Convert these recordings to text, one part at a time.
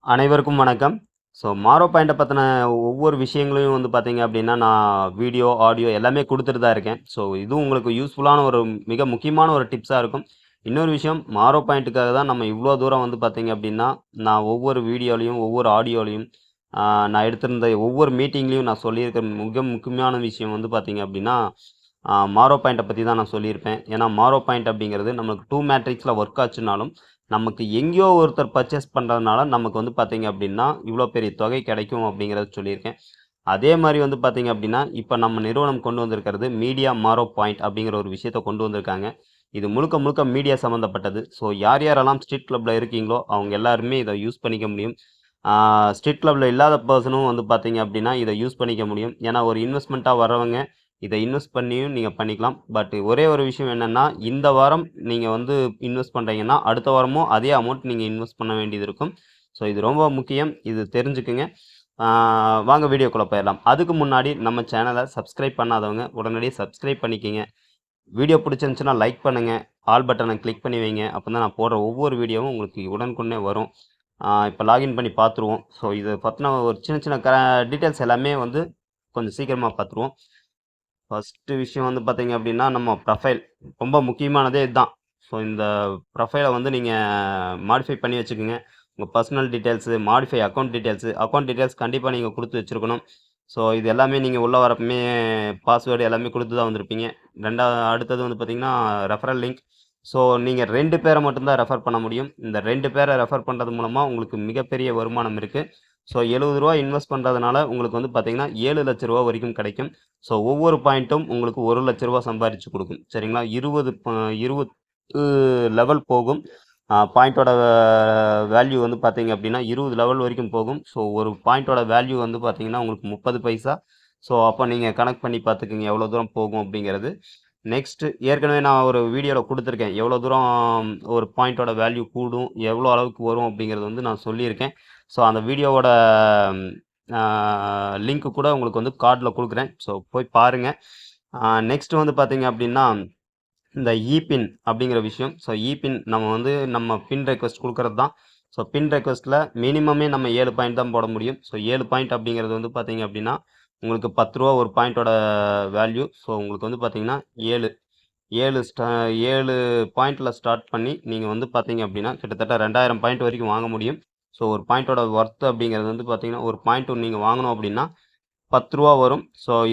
அனைவருக்கும் வணக்கம். மாரோ பாயிண்ட்ட பத்தின ஒவ்வொரு விஷயங்களையும் வந்து பார்த்தீங்க அப்படின்னா, நான் வீடியோ, ஆடியோ எல்லாமே குடுத்துட்டு தான் இருக்கேன். இதுவும் உங்களுக்கு யூஸ்ஃபுல்லான ஒரு மிக முக்கியமான ஒரு டிப்ஸா இருக்கும். இன்னொரு விஷயம் மாரோ பாயிண்ட்டுக்காக தான் நம்ம இவ்ளோ தூரம் வந்து பார்த்தீங்க அப்படின்னா, நான் ஒவ்வொரு வீடியோலயும், ஒவ்வொரு ஆடியோலயும் நான் எடுத்திருந்த ஒவ்வொரு மீட்டிங்லயும் நான் சொல்லியிருக்கிற மிக முக்கியமான விஷயம் வந்து பார்த்தீங்க அப்படின்னா, மாரோ பாயிண்ட்ட பத்தி தான் நான் சொல்லியிருப்பேன். ஏன்னா மாரோ பாயிண்ட் அப்படிங்கிறது நம்மளுக்கு 2 மேட்ரிக்ஸ்ல ஒர்க் ஆச்சுனாலும், நமக்கு எங்கேயோ ஒருத்தர் பர்ச்சேஸ் பண்றதுனால, நமக்கு வந்து பார்த்தீங்க அப்படின்னா, இவ்ளோ பெரிய தொகை கிடைக்கும் அப்படிங்கிறத சொல்லியிருக்கேன். அதே மாரி வந்து பார்த்தீங்க அப்படின்னா, இப்ப நம்ம நிறுவனம் கொண்டு வந்திருக்கிறது மீடியா மாரோ பாயிண்ட் அப்படிங்கிற ஒரு விஷயத்த கொண்டு வந்திருக்காங்க. இது முழுக்க முழுக்க மீடியா சம்மந்தப்பட்டது. யார் யாரெல்லாம் ஸ்ட்ரீட் கிளப்ல இருக்கீங்களோ, அவங்க எல்லாருமே இத யூஸ் பண்ணிக்க முடியும். ஸ்ட்ரீட் கிளப்ல இல்லாத பெர்சனும் வந்து பார்த்தீங்க அப்படின்னா, இத யூஸ் பண்ணிக்க முடியும். ஏன்னா ஒரு இன்வெஸ்ட்மென்ட்டா வர்றவங்க, இத இன்வெஸ்ட் பண்ணியும் நீங்க பண்ணிக்கலாம். பட் ஒரே ஒரு விஷயம் என்னன்னா, இந்த வாரம் நீங்க வந்து இன்வெஸ்ட் பண்றீங்கன்னா, அடுத்த வாரமும் அதே அமௌண்ட் நீங்க இன்வெஸ்ட் பண்ண வேண்டியது இருக்கும். இது ரொம்ப முக்கியம். இது தெரிஞ்சுக்குங்க. ஆ வாங்க வீடியோக்குள்ள போயிரலாம். அதுக்கு முன்னாடி நம்ம சேனல சப்ஸ்கிரைப் பண்ணாதவங்க உடனடியா சப்ஸ்கிரைப் பண்ணிக்கங்க. வீடியோ பிடிச்சிருந்துச்சுன்னா லைக் பண்ணுங்க. ஆல் பட்டன கிளிக் பண்ணி வைங்க. அப்பதான் நான் போடுற ஒவ்வொரு வீடியோவும் உங்களுக்கு உடனுக்குடனே வரும். இப்ப லாகின் பண்ணி பார்த்துருவோம். இத பத்தின ஒரு சின்ன சின்ன டீட்டெயில்ஸ் எல்லாமே வந்து கொஞ்சம் சீக்கிரமா பார்த்துருவோம். ஃபர்ஸ்ட்டு விஷயம் வந்து பார்த்தீங்க அப்படின்னா, நம்ம ப்ரொஃபைல். ரொம்ப முக்கியமானதே இதுதான். இந்த ப்ரொஃபைல வந்து நீங்க மாடிஃபை பண்ணி வச்சுக்கங்க. உங்க personal details, modify account details கண்டிப்பா நீங்க குடுத்து வச்சிருக்கணும். இது எல்லாமே நீங்க உள்ள வரப்பமே பாஸ்வேர்டு எல்லாமே குடுத்து தான் வந்திருப்பீங்க. அடுத்தது வந்து பார்த்தீங்கன்னா, ரெஃபரல் லிங்க். நீங்க 2 பேர மட்டும் தான் ரெஃபர் பண்ண முடியும். இந்த 2 பேர ரெஃபர் பண்றது மூலமா உங்களுக்கு மிகப்பெரிய வருமானம் இருக்கு. ரூ. 70 இன்வெஸ்ட் பண்றதுனால உங்களுக்கு வந்து பார்த்தீங்கன்னா, ரூ. 7,00,000 வரைக்கும் கிடைக்கும். ஒவ்வொரு பாயிண்ட்டும் உங்களுக்கு ரூ. 1,00,000 சம்பாரிச்சு குடுக்கும். சரிங்களா? 20 லெவல் போகும். பாயிண்டோட வேல்யூ வந்து பார்த்தீங்க அப்படின்னா, 20 லெவல் வரைக்கும் போகும். ஒரு பாயிண்டோட வேல்யூ வந்து பார்த்தீங்கன்னா, உங்களுக்கு 30 பைசா. அப்ப நீங்க கணக்கு பண்ணி பார்த்துக்கங்க எவ்வளோ தூரம் போகும் அப்படிங்கிறது. நெக்ஸ்ட் ஏற்கனவே நான் ஒரு வீடியோல குடுத்துருக்கேன். எவ்வளோ தூரம் ஒரு பாயிண்டோட வேல்யூ கூடும், எவ்வளோ அளவுக்கு வரும் அப்படிங்கிறது வந்து நான் சொல்லியிருக்கேன். அந்த வீடியோவோட ஆ லிங்க் கூட உங்களுக்கு வந்து கார்ட்ல குடுக்குறேன். போய் பாருங்க. நெக்ஸ்ட் வந்து பார்த்தீங்க அப்படின்னா, இந்த இபின் அப்படிங்கிற விஷயம். இபின் நம்ம வந்து நம்ம பின் ரெக்வெஸ்ட் குடுக்குறது தான். பின் ரெக்வெஸ்ட்ல மினிமமே நம்ம 7 பாயிண்ட் தான் போட முடியும். 7 பாயிண்ட் அப்படிங்கிறது வந்து பார்த்தீங்க அப்படின்னா, உங்களுக்கு ரூ. 10 ஒரு பாயிண்டோட வேல்யூ. உங்களுக்கு வந்து பார்த்தீங்கன்னா 7 7 7 பாயிண்ட்ல ஸ்டார்ட் பண்ணி நீங்க வந்து பார்த்தீங்க அப்படின்னா, கிட்டத்தட்ட 2000 பாயிண்ட் வரைக்கும் வாங்க முடியும். ஒரு பாயிண்டோட வொர்த் அப்படிங்கிறது வந்து பார்த்தீங்கன்னா, ஒரு பாயிண்ட் நீங்க வாங்கணும் அப்படின்னா ரூ. 10 வரும்.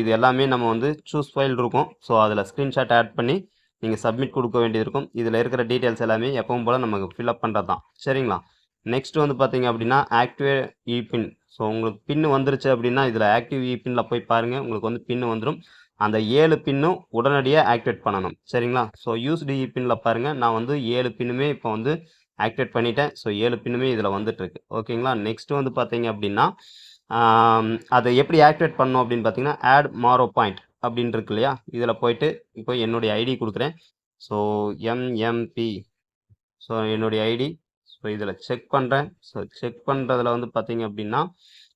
இது எல்லாமே நம்ம வந்து சூஸ் ஃபைல் இருக்கும். அதில ஸ்கிரீன்ஷாட் ஆட் பண்ணி நீங்க சப்மிட் குடுக்க வேண்டியது இருக்கும். இதில இருக்கிற டீட்டெயில்ஸ் எல்லாமே எப்பவும் போல நமக்கு ஃபில் அப் பண்றது தான். சரிங்களா? நெக்ஸ்ட் வந்து பார்த்தீங்க அப்படின்னா, ஆக்டிவேட் இபின். உங்களுக்கு பின் வந்துருச்சு அப்படின்னா, இதில ஆக்டிவ் இபின்ல போய் பாருங்க. உங்களுக்கு வந்து பின் வந்துரும். அந்த 7 பின்னும் உடனடியா ஆக்டிவேட் பண்ணணும். சரிங்களா? யூஸ்டு இபின்ல பாருங்க. நான் வந்து 7 பின்னுமே இப்போ வந்து ஆக்டிவேட் பண்ணிட்டேன். 7 பின்னுமே இதில வந்துட்டுருக்கு. ஓகேங்களா? நெக்ஸ்ட் வந்து பார்த்தீங்க அப்படின்னா, அத எப்படி ஆக்டிவேட் பண்ணணும் அப்படின்னு பார்த்தீங்கன்னா, ஆட் மாரோ பாயிண்ட் அப்படின்னு இருக்கு இல்லையா? இதில போயிட்டு இப்போ என்னுடைய ஐடி குடுக்குறேன். So MMP. என்னுடைய ஐடி. இதில செக் பண்றேன். செக் பண்றதுல வந்து பார்த்தீங்க அப்படின்னா,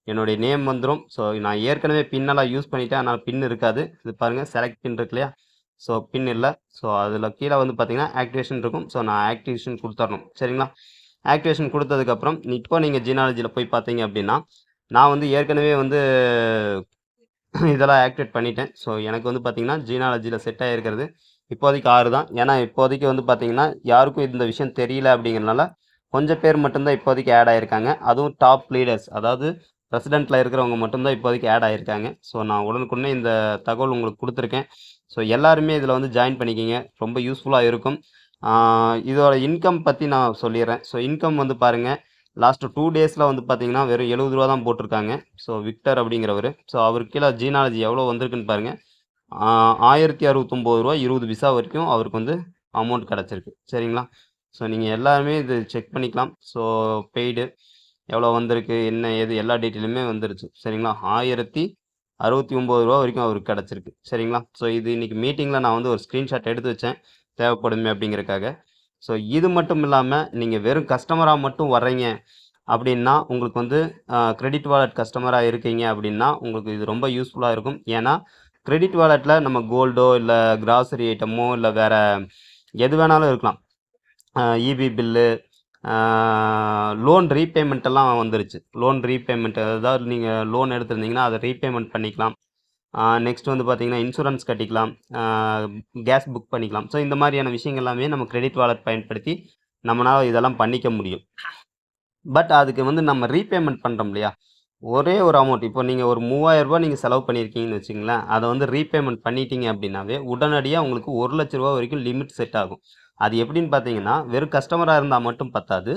என்னுடைய நேம் வந்துரும். நான் ஏற்கனவே பின்னெல்லாம் யூஸ் பண்ணிட்டேன். அதனால பின் இருக்காது. இது பாருங்க செலக்ட் பின் இருக்கு இல்லையா? பின் இல்ல. அதில கீழ வந்து பார்த்தீங்கன்னா, ஆக்டிவேஷன் இருக்கும். நான் ஆக்டிவேஷன் குடுத்தரணும். சரிங்களா? ஆக்டிவேஷன் குடுத்ததுக்கப்புறம், இப்போ நீங்க ஜீனாலஜில போய் பார்த்தீங்க அப்படின்னா, நான் வந்து ஏற்கனவே வந்து இதெல்லாம் ஆக்டிவேட் பண்ணிட்டேன். எனக்கு வந்து பார்த்தீங்கன்னா, ஜீனாலஜில செட் ஆயிருக்கிறது இப்போதைக்கு 6 தான். ஏன்னா, இப்போதைக்கு வந்து பார்த்தீங்கன்னா, யாருக்கும் இந்த விஷயம் தெரியல அப்படிங்கிறனால, கொஞ்சம் பேர் மட்டும் தான் இப்போதைக்கு ஆட் ஆயிருக்காங்க. அதுவும் டாப் லீடர்ஸ் அதாவது பிரசிடென்ட்ல இருக்கிறவங்க மட்டும் தான் இப்போதைக்கு ஆட் ஆயிருக்காங்க. நான் உடனுக்குடனே இந்த தகவல் உங்களுக்கு குடுத்துருக்கேன். எல்லாருமே இதில வந்து ஜாயின் பண்ணிக்கங்க. ரொம்ப யூஸ்ஃபுல்லா இருக்கும். ஆ இதோட இன்கம் பத்தி நான் சொல்லிர்றேன். இன்கம் வந்து பாருங்க, லாஸ்ட் 2 டேஸ்ல வந்து பார்த்தீங்கன்னா, வெறும் ரூ. 70 தான் போட்டிருக்காங்க. விக்டர் அப்படிங்கிறவரு. அவருக்கு கீழ ஜீனாலஜி எவ்வளோ வந்திருக்குன்னு பாருங்க. ரூ. 1069 20 விசா வரைக்கும் அவருக்கு வந்து அமௌண்ட் கிடைச்சிருக்கு. சரிங்களா? நீங்க எல்லாருமே இது செக் பண்ணிக்கலாம். பெய்டு எவ்வளோ வந்திருக்கு, என்ன ஏது எல்லா டீட்டெயிலுமே வந்துருச்சு. சரிங்களா? ரூ. 1069 வரைக்கும் அவருக்கு கிடைச்சிருக்கு. சரிங்களா? இது இன்னைக்கு மீட்டிங்ல நான் வந்து ஒரு ஸ்கிரீன்ஷாட் எடுத்து வச்சேன். தேவைப்படுமே அப்படிங்கிறதுக்காக. இது மட்டும் இல்லாம, நீங்க வெறும் கஸ்டமரா மட்டும் வர்றீங்க அப்படின்னா, உங்களுக்கு வந்து கிரெடிட் வாலெட் கஸ்டமரா இருக்கீங்க அப்படின்னா, உங்களுக்கு இது ரொம்ப யூஸ்ஃபுல்லா இருக்கும். ஏன்னா, கிரெடிட் வாலெட்ல நம்ம கோல்டோ, இல்ல கிராசரி ஐட்டமோ, இல்ல வேற எது வேணாலும் இருக்கலாம். ஈபி பில்லு, லோன் ரீபேமெண்ட் எல்லாம் வந்துருச்சு. லோன் ரீபேமெண்ட் அதாவது நீங்கள் லோன் எடுத்திருந்தீங்கன்னா அதை ரீபேமெண்ட் பண்ணிக்கலாம். நெக்ஸ்ட் வந்து பார்த்தீங்கன்னா இன்சூரன்ஸ் கட்டிக்கலாம், கேஸ் புக் பண்ணிக்கலாம். ஸோ இந்த மாதிரியான விஷயங்கள் எல்லாமே நம்ம கிரெடிட் வாலெட் பயன்படுத்தி நம்மளால் இதெல்லாம் பண்ணிக்க முடியும். பட் அதுக்கு வந்து நம்ம ரீபேமெண்ட் பண்ணுறோம் இல்லையா, ஒரே ஒரு அமௌண்ட் இப்போ நீங்கள் ஒரு 3000 நீங்கள் செலவு பண்ணியிருக்கீங்கன்னு வச்சுங்களேன், அதை வந்து ரீபேமெண்ட் பண்ணிட்டீங்க அப்படின்னாவே உடனடியாக உங்களுக்கு 1,00,000 வரைக்கும் லிமிட் செட் ஆகும். அது எப்படின்னு பார்த்தீங்கன்னா வெறும் கஸ்டமராக இருந்தால் மட்டும் பத்தாது,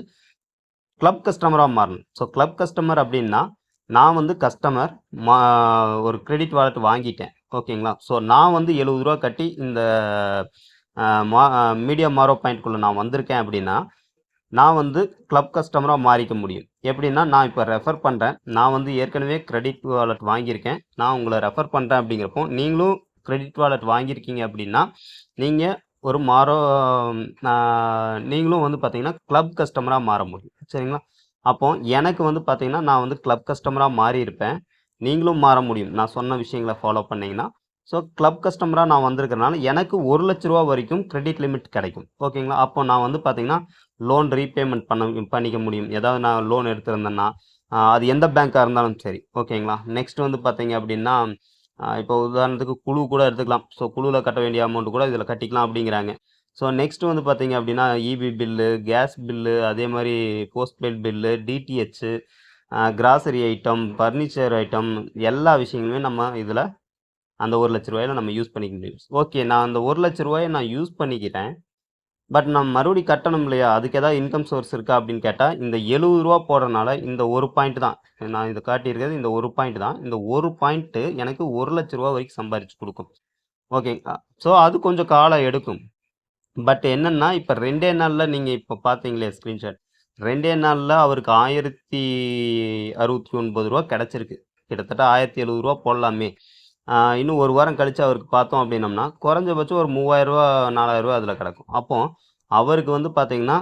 கிளப் கஸ்டமராக மாறணும். ஸோ கிளப் கஸ்டமர் அப்படின்னா நான் வந்து கஸ்டமர் ஒரு கிரெடிட் வாலெட் வாங்கிட்டேன், ஓகேங்களா. ஸோ நான் வந்து 70 ரூபா கட்டி இந்த மீடியா மாரோ பாயிண்ட்குள்ளே நான் வந்திருக்கேன் அப்படின்னா நான் வந்து கிளப் கஸ்டமராக மாறிக்க முடியும். எப்படின்னா நான் இப்போ ரெஃபர் பண்ணுறேன், நான் வந்து ஏற்கனவே கிரெடிட் வாலெட் வாங்கியிருக்கேன், நான் உங்களை ரெஃபர் பண்ணுறேன் அப்படிங்கிறப்போ நீங்களும் கிரெடிட் வாலெட் வாங்கியிருக்கீங்க அப்படின்னா நீங்கள் ஒரு நீங்களும் வந்து பார்த்தீங்கன்னா கிளப் கஸ்டமராக மாற முடியும், சரிங்களா. அப்போ எனக்கு வந்து பார்த்தீங்கன்னா நான் வந்து கிளப் கஸ்டமராக மாறி இருப்பேன், நீங்களும் மாற முடியும் நான் சொன்ன விஷயங்களை ஃபாலோ பண்ணிங்கன்னா. ஸோ கிளப் கஸ்டமராக நான் வந்திருக்கிறனால எனக்கு 1,00,000 வரைக்கும் கிரெடிட் லிமிட் கிடைக்கும், ஓகேங்களா. அப்போ நான் வந்து பார்த்தீங்கன்னா லோன் ரீபேமெண்ட் பண்ணிக்க முடியும். ஏதாவது நான் லோன் எடுத்திருந்தேன்னா அது எந்த பேங்காக இருந்தாலும் சரி, ஓகேங்களா. நெக்ஸ்ட் வந்து பார்த்தீங்க அப்படின்னா இப்போ உதாரணத்துக்கு குழு கூட எடுத்துக்கலாம். ஸோ குழுவில் கட்ட வேண்டிய அமௌண்ட் கூட இதில் கட்டிக்கலாம் அப்படிங்கிறாங்க. ஸோ நெக்ஸ்ட் வந்து பார்த்தீங்க அப்படின்னா இபி பில்லு, கேஸ் பில்லு, அதே மாதிரி postpaid bill, DTH, grocery item, furniture item, எல்லா விஷயங்களுமே நம்ம இதில் அந்த 1,00,000 நம்ம யூஸ் பண்ணிக்க முடியும். ஓகே, நான் அந்த 1,00,000 நான் யூஸ் பண்ணிக்கிறேன், பட் நான் மறுபடியும் கட்டணும் இல்லையா, அதுக்கு ஏதாவது இன்கம் சோர்ஸ் இருக்கா அப்படின்னு கேட்டால் இந்த 70 ரூபா போடுறதுனால இந்த ஒரு பாயிண்ட் தான் நான் இதை காட்டியிருக்கிறது, இந்த ஒரு பாயிண்ட் தான். இந்த ஒரு பாயிண்ட்டு எனக்கு 1,00,000 வரைக்கும் சம்பாதிச்சு கொடுக்கும், ஓகே. ஸோ அது கொஞ்சம் காலம் எடுக்கும். பட் என்னென்னா இப்போ 2 நாளில் நீங்கள் இப்போ பார்த்தீங்களே ஸ்க்ரீன்ஷாட், 2 நாளில் அவருக்கு 1,069 ரூபா கிடச்சிருக்கு. கிட்டத்தட்ட 1,070 ரூபா போடலாமே. இன்னும் ஒரு வாரம் கழித்து அவருக்கு பார்த்தோம் அப்படின்னம்னா குறைஞ்சபட்சம் ஒரு 3,000 ரூபா 4,000 ரூபா அதில் கிடக்கும். அப்போ அவருக்கு வந்து பார்த்தீங்கன்னா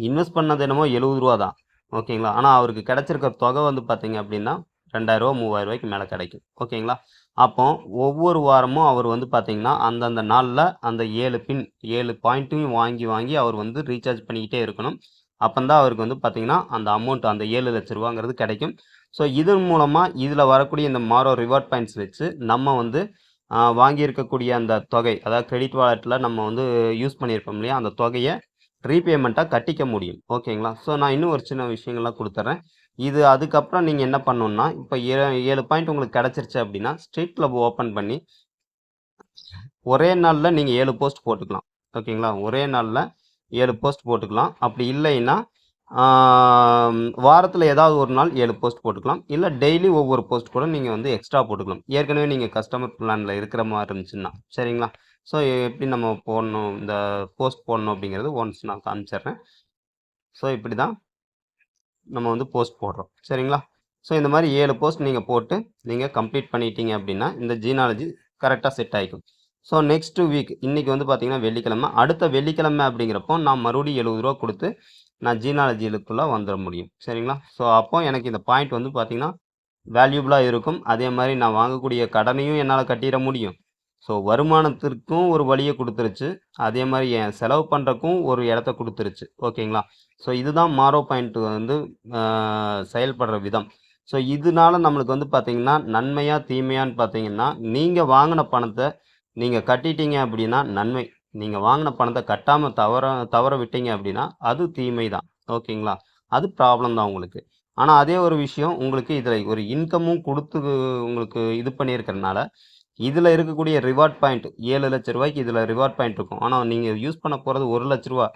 இன்வெஸ்ட் பண்ணது என்னமோ 70 ரூபா தான், ஓகேங்களா. ஆனால் அவருக்கு கிடைச்சிருக்கிற தொகை வந்து பார்த்தீங்க அப்படின்னா 2,000 ரூபா 3,000 ரூபாய்க்கு மேலே கிடைக்கும், ஓகேங்களா. அப்போ ஒவ்வொரு வாரமும் அவர் வந்து பார்த்தீங்கன்னா அந்தந்த நாளில் அந்த 7 பாயிண்ட்டையும் வாங்கி அவர் வந்து ரீசார்ஜ் பண்ணிக்கிட்டே இருக்கணும். அப்போந்தான் அவருக்கு வந்து பார்த்தீங்கன்னா அந்த அமௌண்ட் அந்த 7,00,000 ரூபாங்கிறது கிடைக்கும். ஸோ இதன் மூலமாக இதில் வரக்கூடிய இந்த மாரோ ரிவார்ட் பாயிண்ட்ஸ் வச்சு நம்ம வந்து வாங்கியிருக்கக்கூடிய அந்த தொகை, அதாவது கிரெடிட் வாலெட்டில் நம்ம வந்து யூஸ் பண்ணியிருப்போம் இல்லையா, அந்த தொகையை ரீபேமெண்ட்டாக கட்டிக்க முடியும், ஓகேங்களா. ஸோ நான் இன்னும் ஒரு சின்ன விஷயங்கள்லாம் கொடுத்துட்றேன். இது அதுக்கப்புறம் நீங்கள் என்ன பண்ணணுன்னா இப்போ 7 பாயிண்ட் உங்களுக்கு கிடச்சிருச்சு அப்படின்னா ஸ்ட்ரீட் கிளப் ஓப்பன் பண்ணி ஒரே நாளில் நீங்கள் 7 போஸ்ட் போட்டுக்கலாம், ஓகேங்களா. ஒரே நாளில் 7 போஸ்ட் போட்டுக்கலாம். அப்படி இல்லைன்னா வாரத்தில் ஏதாவது ஒரு நாள் 7 போஸ்ட் போட்டுக்கலாம், இல்லை டெய்லி ஒவ்வொரு போஸ்ட் கூட நீங்கள் வந்து எக்ஸ்ட்ரா போட்டுக்கலாம், ஏற்கனவே நீங்கள் கஸ்டமர் பிளானில் இருக்கிற மாதிரி இருந்துச்சுன்னா, சரிங்களா. ஸோ எப்படி நம்ம போடணும், இந்த போஸ்ட் போடணும் அப்படிங்கிறது ஒன்ஸ் நான் காமிச்சிட்றேன். ஸோ இப்படி தான் நம்ம வந்து போஸ்ட் போடுறோம், சரிங்களா. ஸோ இந்த மாதிரி 7 போஸ்ட் நீங்கள் போட்டு நீங்கள் கம்ப்ளீட் பண்ணிட்டீங்க அப்படின்னா இந்த ஜீனாலஜி கரெக்டாக செட் ஆகிக்கும். ஸோ நெக்ஸ்ட் வீக் இன்றைக்கி வந்து பார்த்தீங்கன்னா வெள்ளிக்கிழமை, அடுத்த வெள்ளிக்கிழமை அப்படிங்கிறப்போ நான் மறுபடியும் 70 ரூபா கொடுத்து நான் ஜீனாலஜிக்குள்ளே வந்துட முடியும், சரிங்களா. ஸோ அப்போ எனக்கு இந்த பாயிண்ட் வந்து பார்த்திங்கன்னா வேல்யூபிளாக இருக்கும். அதே மாதிரி நான் வாங்கக்கூடிய கடனையும் என்னால் கட்டிட முடியும். ஸோ வருமானத்திற்கும் ஒரு வழியை கொடுத்துருச்சு, அதே மாதிரி என் செலவு பண்ணுறக்கும் ஒரு இடத்த கொடுத்துருச்சு, ஓகேங்களா. ஸோ இதுதான் மாரோ பாயிண்ட் வந்து செயல்படுற விதம். ஸோ இதனால நம்மளுக்கு வந்து பார்த்திங்கன்னா நன்மையாக தீமையான்னு பார்த்தீங்கன்னா, நீங்கள் வாங்கின பணத்தை நீங்கள் கட்டிட்டீங்க அப்படின்னா நன்மை, நீங்கள் வாங்கின பணத்தை கட்டாமல் தவற விட்டீங்க அப்படின்னா அது தீமை தான், ஓகேங்களா. அது ப்ராப்ளம் தான் உங்களுக்கு. ஆனால் அதே ஒரு விஷயம் உங்களுக்கு இதில் ஒரு இன்கமும் கொடுத்து உங்களுக்கு இது பண்ணியிருக்கிறதுனால இதில் இருக்கக்கூடிய ரிவார்ட் பாயிண்ட் 7,00,000 ரூபாய்க்கு இதில் ரிவார்ட் பாயிண்ட் இருக்கும். ஆனால் நீங்கள் யூஸ் பண்ண போகிறது 1,00,000 ரூபா.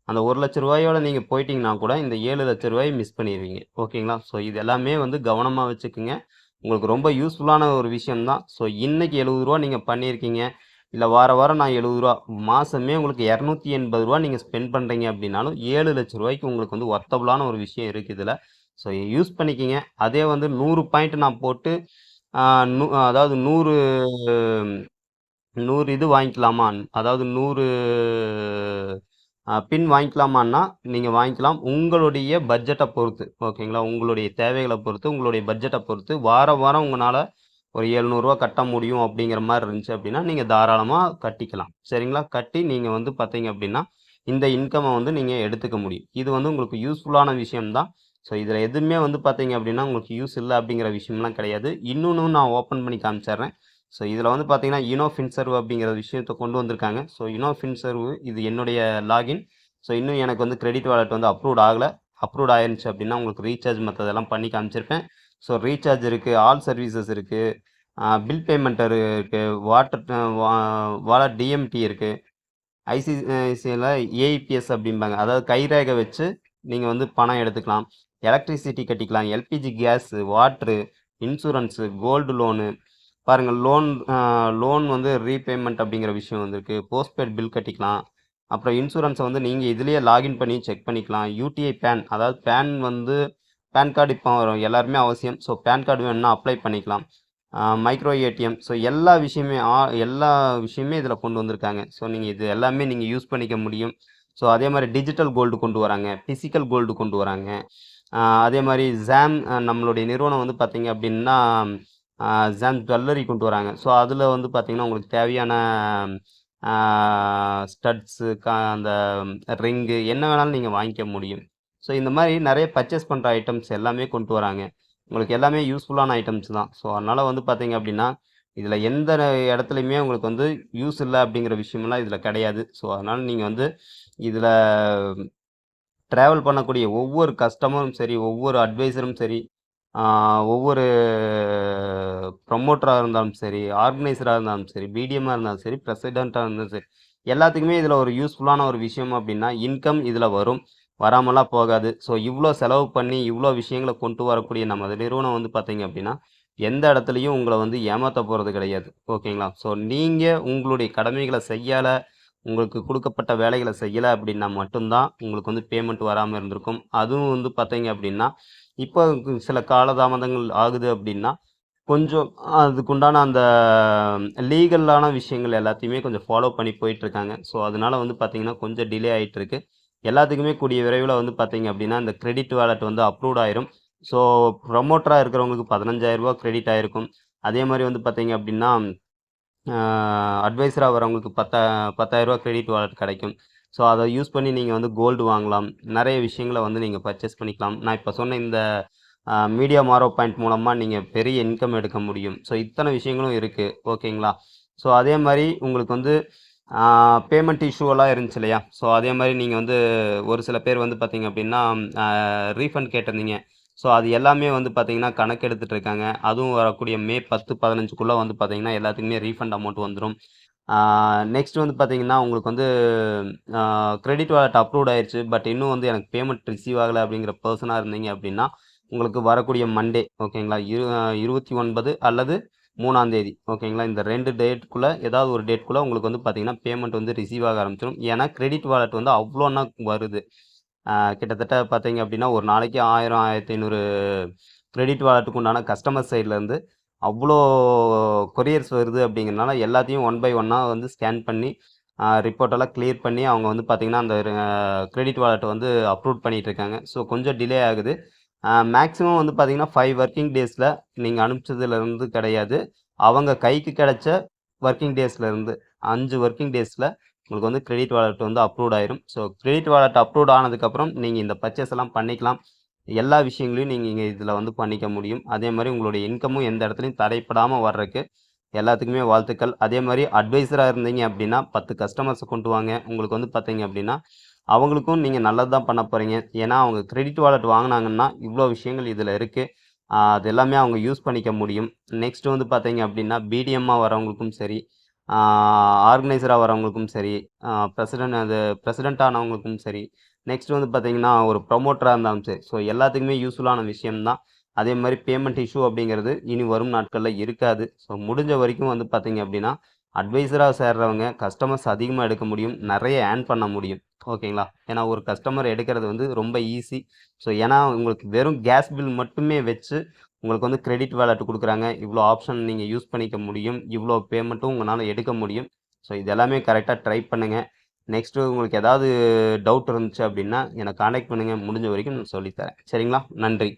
அந்த 1,00,000 ரூபாயோட நீங்கள் போயிட்டீங்கன்னா கூட இந்த 7,00,000 ரூபாயை மிஸ் பண்ணிடுவீங்க, ஓகேங்களா. ஸோ இது எல்லாமே வந்து கவனமாக வச்சுக்கோங்க, உங்களுக்கு ரொம்ப யூஸ்ஃபுல்லான ஒரு விஷயம்தான். ஸோ இன்றைக்கி 70 ரூபா நீங்கள் பண்ணியிருக்கீங்க, இல்லை வாரம் நான் 70 ரூபா, மாதமே உங்களுக்கு 280 ரூபா நீங்கள் ஸ்பெண்ட் பண்ணுறீங்க அப்படின்னாலும் 7,00,000 ரூபாய்க்கு உங்களுக்கு வந்து ஒர்த்தபுளான ஒரு விஷயம் இருக்குது இதில். ஸோ யூஸ் பண்ணிக்கிங்க. அதே வந்து 100 பாயிண்ட் நான் போட்டு அதாவது 100 இது வாங்கிக்கலாமா, அதாவது 100 பின் வாங்கிக்கலாமான்னா நீங்கள் வாங்கிக்கலாம், உங்களுடைய பட்ஜெட்டை பொறுத்து, ஓகேங்களா. உங்களுடைய தேவைகளை பொறுத்து, உங்களுடைய பட்ஜெட்டை பொறுத்து வாரம் உங்களால் ஒரு 700 ரூபா கட்ட முடியும் அப்படிங்கிற மாதிரி இருந்துச்சு அப்படின்னா நீங்கள் தாராளமாக கட்டிக்கலாம், சரிங்களா. கட்டி நீங்கள் வந்து பார்த்தீங்க அப்படின்னா இந்த இன்கம்ம வந்து நீங்க எடுத்துக்க முடியும். இது வந்து உங்களுக்கு யூஸ்ஃபுல்லான விஷயம் தான். ஸோ இதில எதுவுமே வந்து பார்த்தீங்க அப்படின்னா, உங்களுக்கு யூஸ் இல்ல அப்படிங்கிற விஷயம்லாம் கிடையாது. இன்னொன்னும் நான் ஓப்பன் பண்ணி காமிச்சர்றேன். ஸோ இதில வந்து பார்த்தீங்கன்னா, யுனோ ஃபின்சர்வ் அப்படிங்கிற விஷயத்த கொண்டு வந்திருக்காங்க. ஸோ யுனோ ஃபின்சர்வ் இது என்னுடைய லாகின். ஸோ இன்னும் எனக்கு வந்து கிரெடிட் வாலெட் வந்து அப்ரூவ்ட் ஆகல. அப்ரூவ்ட் ஆயிருந்துச்சு அப்படின்னா, உங்களுக்கு ரீசார்ஜ் மெத்தட் எல்லாம் பண்ணி காமிச்சிருப்பேன். ஸோ ரீசார்ஜ் இருக்கு, ஆல் சர்வீசஸ் இருக்கு, பில் பேமெண்ட் இருக்கு, வாட்டர் வா வாலெட் டிஎம்டி இருக்கு. ஐசிஐசிஐல ஏஇபிஎஸ் அப்படிம்பாங்க. அதாவது கைரேகை வச்சு நீங்க வந்து பணம் எடுத்துக்கலாம். எலக்ட்ரிசிட்டி கட்டிக்கலாம். LPG gas, water, insurance, gold loan. பாருங்க லோன் வந்து ரீபேமெண்ட் அப்படிங்கிற விஷயம் வந்திருக்கு. போஸ்ட்பெய்ட் பில் கட்டிக்கலாம். அப்புறம் இன்சூரன்ஸை வந்து நீங்கள் இதுலேயே லாகின் பண்ணி செக் பண்ணிக்கலாம். யூடிஐ பேன், அதாவது பேன் வந்து பேன் கார்டு இப்போ வரும் எல்லாருமே அவசியம். ஸோ பேன் கார்டு வேணும்னா அப்ளை பண்ணிக்கலாம். Micro ATM. ஸோ எல்லா விஷயமே இதில் கொண்டு வந்திருக்காங்க. ஸோ நீங்கள் இது எல்லாமே நீங்கள் யூஸ் பண்ணிக்க முடியும். ஸோ அதே மாதிரி டிஜிட்டல் கோல்டு கொண்டு வராங்க, ஃபிசிக்கல் கோல்டு கொண்டு வராங்க. அதே மாதிரி நம்மளுடைய நிறுவனம் வந்து பார்த்தீங்க அப்படின்னா ஜாம் ஜுவல்லரி கொண்டு வராங்க. ஸோ அதில் வந்து பார்த்தீங்கன்னா உங்களுக்கு தேவையான ஸ்டட்ஸு அந்த ரிங்கு என்ன வேணாலும் நீங்கள் வாங்கிக்க முடியும். ஸோ இந்த மாதிரி நிறைய பர்ச்சேஸ் பண்ணுற ஐட்டம்ஸ் எல்லாமே கொண்டு வராங்க. உங்களுக்கு எல்லாமே யூஸ்ஃபுல்லான ஐட்டம்ஸ் தான். ஸோ அதனால் வந்து பார்த்தீங்க அப்படின்னா, இதில் எந்த இடத்துலையுமே உங்களுக்கு வந்து யூஸ் இல்லை அப்படிங்கிற விஷயமெல்லாம் இதில் கிடையாது. ஸோ அதனால் நீங்கள் வந்து இதில் ட்ராவல் பண்ணக்கூடிய ஒவ்வொரு கஸ்டமரும் சரி, ஒவ்வொரு அட்வைசரும் சரி, ஒவ்வொரு ப்ரமோட்டராக இருந்தாலும் சரி, ஆர்கனைசராக இருந்தாலும் சரி, பிடிஎம்மாக இருந்தாலும் சரி, பிரசிடெண்ட்டாக இருந்தாலும் சரி, எல்லாத்துக்குமே இதில் ஒரு யூஸ்ஃபுல்லான ஒரு விஷயம் அப்படின்னா இன்கம் இதில் வரும், வராமலாம் போகாது. ஸோ இவ்வளோ செலவு பண்ணி இவ்வளோ விஷயங்களை கொண்டு வரக்கூடிய நமது நிறுவனம் வந்து பார்த்தீங்க அப்படின்னா, எந்த இடத்துலையும் உங்களை வந்து ஏமாற்ற போகிறது கிடையாது. ஓகேங்களா? ஸோ நீங்கள் உங்களுடைய கடமைகளை செய்யலை, உங்களுக்கு கொடுக்கப்பட்ட வேலைகளை செய்யலை அப்படின்னா மட்டும்தான் உங்களுக்கு வந்து பேமெண்ட் வராமல் இருந்திருக்கும். அதுவும் வந்து பார்த்தீங்க அப்படின்னா, இப்போ சில காலதாமதங்கள் ஆகுது அப்படின்னா, கொஞ்சம் அதுக்குண்டான அந்த லீகலான விஷயங்கள் எல்லாத்தையுமே கொஞ்சம் ஃபாலோ பண்ணி போயிட்டுருக்காங்க. ஸோ அதனால வந்து பார்த்தீங்கன்னா, கொஞ்சம் டிலே ஆயிட்டுருக்கு. எல்லாத்துக்குமே கூடிய விரைவில வந்து பார்த்தீங்க அப்படின்னா, இந்த கிரெடிட் வாலெட் வந்து அப்ரூவ்ட் ஆயிரும். ஸோ ப்ரமோட்டரா இருக்கிறவங்களுக்கு ரூ. 15,000 கிரெடிட் ஆயிருக்கும். அதே மாரி வந்து பார்த்தீங்க அப்படின்னா, அட்வைசரா வரவங்களுக்கு ரூ. 10,000 கிரெடிட் வாலெட் கிடைக்கும். ஸோ அத யூஸ் பண்ணி நீங்க வந்து கோல்டு வாங்கலாம். நெறைய விஷயங்கள வந்து நீங்க பர்ச்சேஸ் பண்ணிக்கலாம். நான் இப்ப சொன்ன இந்த மீடியா மாரோ பாயிண்ட் மூலமா நீங்க பெரிய இன்கம் எடுக்க முடியும். ஸோ இத்தன விஷயங்களும் இருக்கு. ஓகேங்களா? ஸோ அதே மாரி உங்களுக்கு வந்து பேமெண்ட் இஷ்யூவெல்லாம் இருந்துச்சு இல்லையா? ஸோ அதே மாரி நீங்க வந்து ஒரு சில பேர் வந்து பார்த்தீங்க அப்படின்னா, ரீஃபண்ட் கேட்டிருந்தீங்க. ஸோ அது எல்லாமே வந்து பார்த்தீங்கன்னா, கணக்கெடுத்துட்டு இருக்காங்க. அதுவும் வரக்கூடிய மே 10, 15க்குள்ள வந்து பார்த்தீங்கன்னா, எல்லாத்துக்குமே ரீஃபண்ட் அமௌண்ட் வந்துரும். நெக்ஸ்ட் வந்து பார்த்தீங்கன்னா, உங்களுக்கு வந்து கிரெடிட் வாலெட் அப்ரூவ்ட் ஆயிருச்சு. பட் இன்னும் வந்து எனக்கு பேமெண்ட் ரிசீவ் ஆகல அப்படிங்கிற பெர்சனா இருந்தீங்க அப்படின்னா, உங்களுக்கு வரக்கூடிய மண்டே ஓகேங்களா? 29 அல்லது 3ஆம் தேதி ஓகேங்களா? இந்த 2 டேட்க்குள்ள ஏதாவது ஒரு டேட்க்குள்ள உங்களுக்கு வந்து பார்த்தீங்கன்னா, பேமெண்ட் வந்து ரிசீவ் ஆக ஆரம்பிச்சுரும். ஏன்னா, கிரெடிட் வாலெட் வந்து அவ்வளோன்னா வருது. கிட்டத்தட்ட பார்த்தீங்க அப்படின்னா, ஒரு நாளைக்கு 1000, 1500 கிரெடிட் வாலெட்டுக்கு உண்டான கஸ்டமர் சைட்லேருந்து அவ்வளோ கொரியர்ஸ் வருது அப்படிங்கிறனால, எல்லாத்தையும் ஒன் பை ஒன்னா வந்து ஸ்கேன் பண்ணி, ரிப்போர்ட்டெல்லாம் கிளியர் பண்ணி, அவங்க வந்து பார்த்தீங்கன்னா, அந்த கிரெடிட் வாலெட்ட வந்து அப்ரூவ் பண்ணிட்டு இருக்காங்க. ஸோ கொஞ்சம் டிலே ஆகுது. மேக்ஸிமம் வந்து பார்த்தீங்கன்னா, 5 வொர்க்கிங் டேஸில நீங்க அனுப்பிச்சதுலேருந்து கிடையாது. அவங்க கைக்கு கிடைச்ச வொர்க்கிங் டேஸ்லேருந்து 5 வொர்க்கிங் டேஸில உங்களுக்கு வந்து கிரெடிட் வாலெட் வந்து அப்ரூவ்ட் ஆயிரும். ஸோ கிரெடிட் வாலெட் அப்ரூவ்ட் ஆனதுக்கப்புறம் நீங்க இந்த பர்ச்சேஸ் எல்லாம் பண்ணிக்கலாம். எல்லா விஷயங்களையும் நீங்க இங்க இதில வந்து பண்ணிக்க முடியும். அதே மாரி உங்களுடைய இன்கமும் எந்த இடத்துலயும் தடைப்படாம வர்றக்கு எல்லாத்துக்குமே வாழ்த்துக்கள். அதே மாரி அட்வைசரா இருந்தீங்க அப்படின்னா, 10 கஸ்டமர்ஸ கொண்டு வாங்க. உங்களுக்கு வந்து பார்த்தீங்க அப்படின்னா, அவங்களுக்கும் நீங்க நல்லது தான் பண்ண போறீங்க. ஏன்னா, அவங்க கிரெடிட் வாலெட் வாங்குனாங்கன்னா, இவ்ளோ விஷயங்கள் இதில இருக்கு. அது எல்லாமே அவங்க யூஸ் பண்ணிக்க முடியும். நெக்ஸ்ட் வந்து பார்த்தீங்க அப்படின்னா, பிடிஎம்மா வரவங்களுக்கும் சரி, ஆ ஆர்கனைசரா வரவங்களுக்கும் சரி, பிரசிடென்ட் ஆனவங்களுக்கும் சரி, நெக்ஸ்ட் வந்து பார்த்தீங்கன்னா, ஒரு ப்ரமோட்டரா இருந்தாலும் சரி. ஸோ எல்லாத்துக்குமே யூஸ்ஃபுல்லான விஷயம் தான். அதே மாரி பேமெண்ட் இஷ்யூ அப்படிங்கிறது இனி வரும் நாட்கள்ல இருக்காது. ஸோ முடிஞ்ச வரைக்கும் வந்து பார்த்தீங்க அப்படின்னா, அட்வைசரா சேர்றவங்க கஸ்டமர்ஸ் அதிகமா எடுக்க முடியும். நெறைய ஏர்ன் பண்ண முடியும். ஓகேங்களா? ஏன்னா ஒரு கஸ்டமர் எடுக்கிறது வந்து ரொம்ப ஈஸி. ஸோ ஏன்னா உங்களுக்கு வெறும் கேஸ் பில் மட்டுமே வச்சு உங்களுக்கு வந்து கிரெடிட் வாலெட் குடுக்குறாங்க. இவ்ளோ ஆப்ஷன் நீங்க யூஸ் பண்ணிக்க முடியும். இவ்ளோ பேமெண்ட்டும் உங்கனால எடுக்க முடியும். ஸோ இது எல்லாமே கரெக்ட்டா ட்ரை பண்ணுங்க. நெக்ஸ்ட்டு உங்களுக்கு ஏதாவது டவுட் இருந்துச்சு அப்படின்னா, என்ன கான்டாக்ட் பண்ணுங்க. முடிஞ்ச வரைக்கும் நான் சொல்லி தரேன். சரிங்களா? நன்றி.